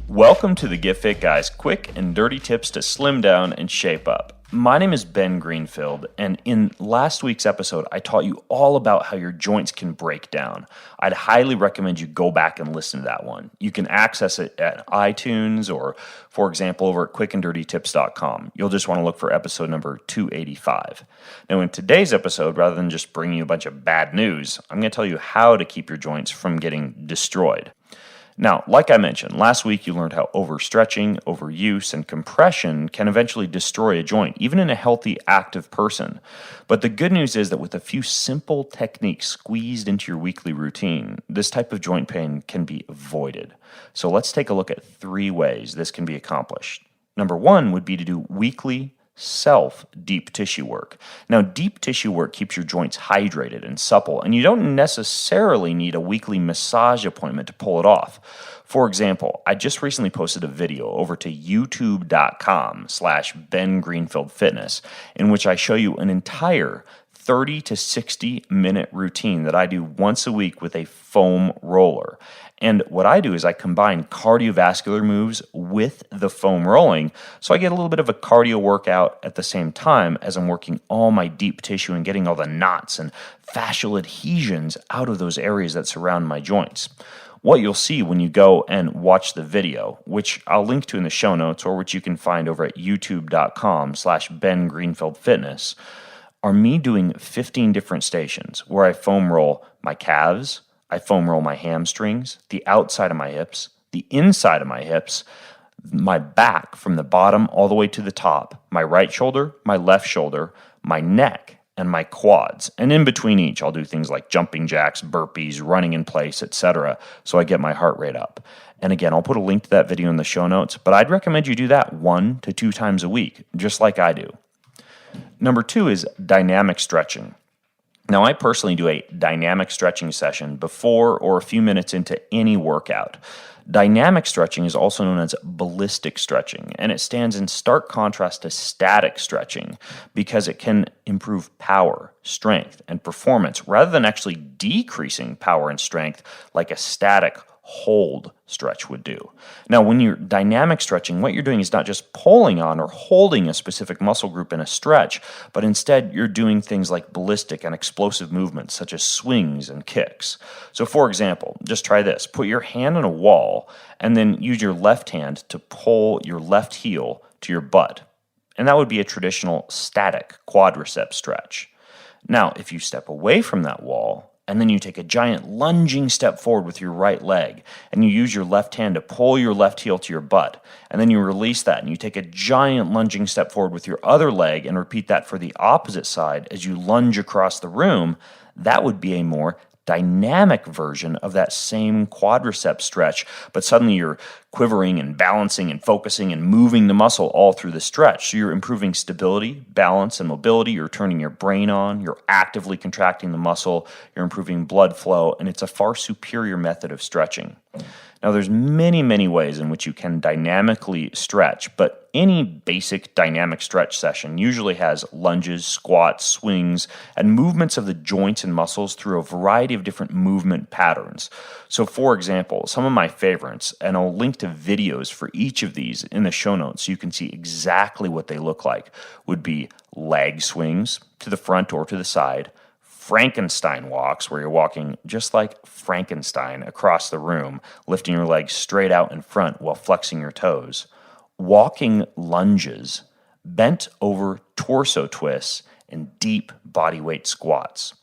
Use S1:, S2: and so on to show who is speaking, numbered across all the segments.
S1: Welcome to the Get Fit Guys, quick and dirty tips to slim down and shape up. My name is Ben Greenfield, and in last week's episode, I taught you all about how your joints can break down. I'd highly recommend you go back and listen to that one. You can access it at iTunes or, for example, over at quickanddirtytips.com. You'll just want to look for episode number 285. Now, in today's episode, rather than just bringing you a bunch of bad news, I'm going to tell you how to keep your joints from getting destroyed. Now, like I mentioned, last week you learned how overstretching, overuse, and compression can eventually destroy a joint, even in a healthy, active person. But the good news is that with a few simple techniques squeezed into your weekly routine, this type of joint pain can be avoided. So let's take a look at 3 ways this can be accomplished. Number 1 would be to do weekly deep tissue work. Now, deep tissue work keeps your joints hydrated and supple, and you don't necessarily need a weekly massage appointment to pull it off. For example, I just recently posted a video over to youtube.com/Ben Greenfield Fitness, in which I show you an entire 30 to 60 minute routine that I do once a week with a foam roller. And what I do is I combine cardiovascular moves with the foam rolling, so I get a little bit of a cardio workout at the same time as I'm working all my deep tissue and getting all the knots and fascial adhesions out of those areas that surround my joints. What you'll see when you go and watch the video, which I'll link to in the show notes or which you can find over at youtube.com/Ben Greenfield Fitness, are me doing 15 different stations where I foam roll my calves, I foam roll my hamstrings, the outside of my hips, the inside of my hips, my back from the bottom all the way to the top, my right shoulder, my left shoulder, my neck, and my quads. And in between each, I'll do things like jumping jacks, burpees, running in place, etc., so I get my heart rate up. And again, I'll put a link to that video in the show notes, but I'd recommend you do that 1 to 2 times a week, just like I do. Number 2 is dynamic stretching. Now, I personally do a dynamic stretching session before or a few minutes into any workout. Dynamic stretching is also known as ballistic stretching, and it stands in stark contrast to static stretching because it can improve power, strength, and performance rather than actually decreasing power and strength like a static hold stretch would do. Now, when you're dynamic stretching, what you're doing is not just pulling on or holding a specific muscle group in a stretch, but instead you're doing things like ballistic and explosive movements such as swings and kicks. So for example, just try this. Put your hand on a wall and then use your left hand to pull your left heel to your butt. And that would be a traditional static quadricep stretch. Now, if you step away from that wall, and then you take a giant lunging step forward with your right leg, and you use your left hand to pull your left heel to your butt, and then you release that, and you take a giant lunging step forward with your other leg, and repeat that for the opposite side as you lunge across the room, that would be a more dynamic version of that same quadricep stretch, but suddenly you're quivering and balancing and focusing and moving the muscle all through the stretch. So you're improving stability, balance, and mobility. You're turning your brain on. You're actively contracting the muscle. You're improving blood flow, and it's a far superior method of stretching. Now, there's many, many ways in which you can dynamically stretch, but any basic dynamic stretch session usually has lunges, squats, swings, and movements of the joints and muscles through a variety of different movement patterns. So, for example, some of my favorites, and I'll link to videos for each of these in the show notes so you can see exactly what they look like, would be leg swings to the front or to the side, Frankenstein walks, where you're walking just like Frankenstein across the room, lifting your legs straight out in front while flexing your toes, walking lunges, bent over torso twists, and deep bodyweight squats.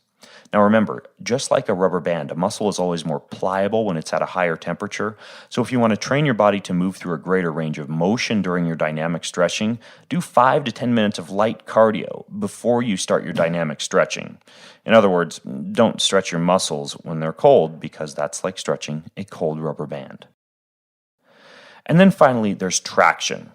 S1: Now remember, just like a rubber band, a muscle is always more pliable when it's at a higher temperature. So if you want to train your body to move through a greater range of motion during your dynamic stretching, do 5 to 10 minutes of light cardio before you start your dynamic stretching. In other words, don't stretch your muscles when they're cold because that's like stretching a cold rubber band. And then finally, there's traction.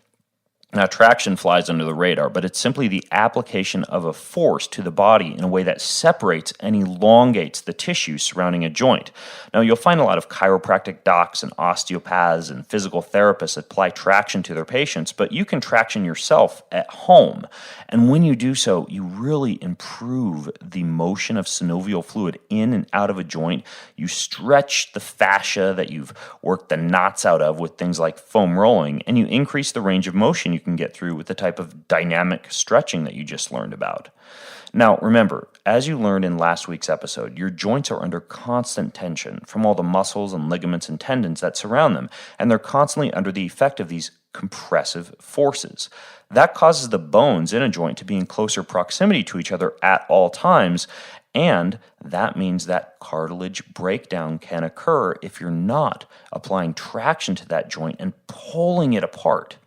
S1: Now, traction flies under the radar, but it's simply the application of a force to the body in a way that separates and elongates the tissue surrounding a joint. Now, you'll find a lot of chiropractic docs and osteopaths and physical therapists apply traction to their patients, but you can traction yourself at home. And when you do so, you really improve the motion of synovial fluid in and out of a joint. You stretch the fascia that you've worked the knots out of with things like foam rolling, and you increase the range of motion you can get through with the type of dynamic stretching that you just learned about. Now, remember, as you learned in last week's episode, your joints are under constant tension from all the muscles and ligaments and tendons that surround them, and they're constantly under the effect of these compressive forces. That causes the bones in a joint to be in closer proximity to each other at all times, and that means that cartilage breakdown can occur if you're not applying traction to that joint and pulling it apart.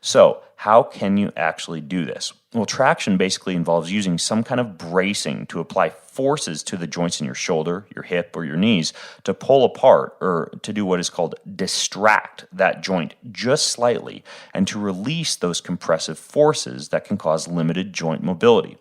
S1: So, how can you actually do this? Well, traction basically involves using some kind of bracing to apply forces to the joints in your shoulder, your hip, or your knees to pull apart or to do what is called distract that joint just slightly and to release those compressive forces that can cause limited joint mobility.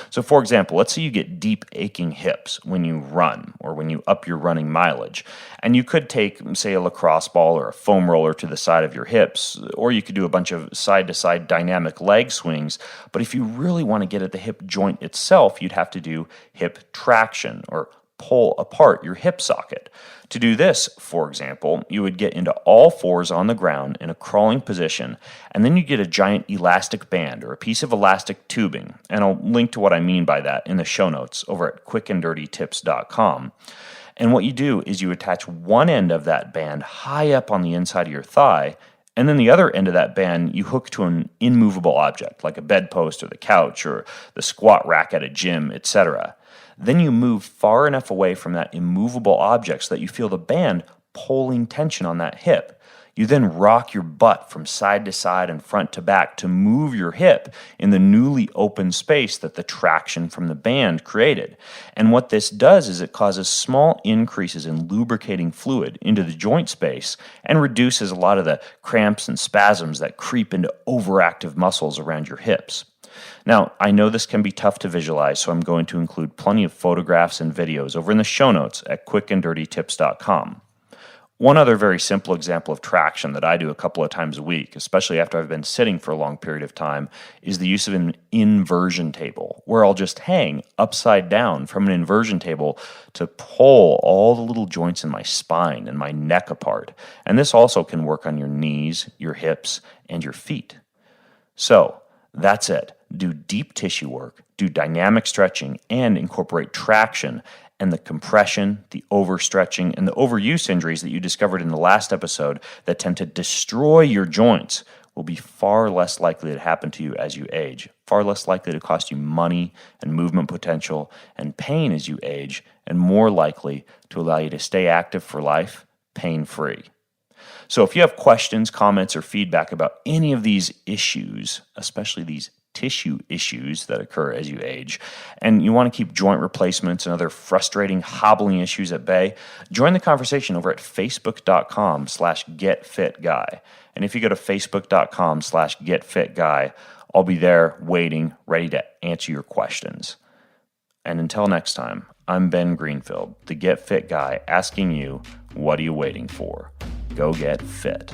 S1: So, for example, let's say you get deep aching hips when you run or when you up your running mileage, and you could take, say, a lacrosse ball or a foam roller to the side of your hips, or you could do a bunch of side-to-side dynamic leg swings. But if you really want to get at the hip joint itself, you'd have to do hip traction or pull apart your hip socket. To do this, for example, you would get into all fours on the ground in a crawling position, and then you get a giant elastic band or a piece of elastic tubing, and I'll link to what I mean by that in the show notes over at quickanddirtytips.com. And what you do is you attach one end of that band high up on the inside of your thigh, and then the other end of that band you hook to an immovable object, like a bedpost or the couch or the squat rack at a gym, etc. Then you move far enough away from that immovable object so that you feel the band pulling tension on that hip. You then rock your butt from side to side and front to back to move your hip in the newly open space that the traction from the band created. And what this does is it causes small increases in lubricating fluid into the joint space and reduces a lot of the cramps and spasms that creep into overactive muscles around your hips. Now, I know this can be tough to visualize, so I'm going to include plenty of photographs and videos over in the show notes at quickanddirtytips.com. One other very simple example of traction that I do a couple of times a week, especially after I've been sitting for a long period of time, is the use of an inversion table, where I'll just hang upside down from an inversion table to pull all the little joints in my spine and my neck apart. And this also can work on your knees, your hips, and your feet. So, that's it. Do deep tissue work, do dynamic stretching, and incorporate traction, and the compression, the overstretching, and the overuse injuries that you discovered in the last episode that tend to destroy your joints will be far less likely to happen to you as you age, far less likely to cost you money and movement potential and pain as you age, and more likely to allow you to stay active for life, pain-free. So if you have questions, comments, or feedback about any of these issues, especially these tissue issues that occur as you age, and you want to keep joint replacements and other frustrating, hobbling issues at bay, join the conversation over at facebook.com/getfitguy. And if you go to facebook.com/getfitguy, I'll be there waiting, ready to answer your questions. And until next time, I'm Ben Greenfield, the Get Fit Guy, asking you, what are you waiting for? Go get fit.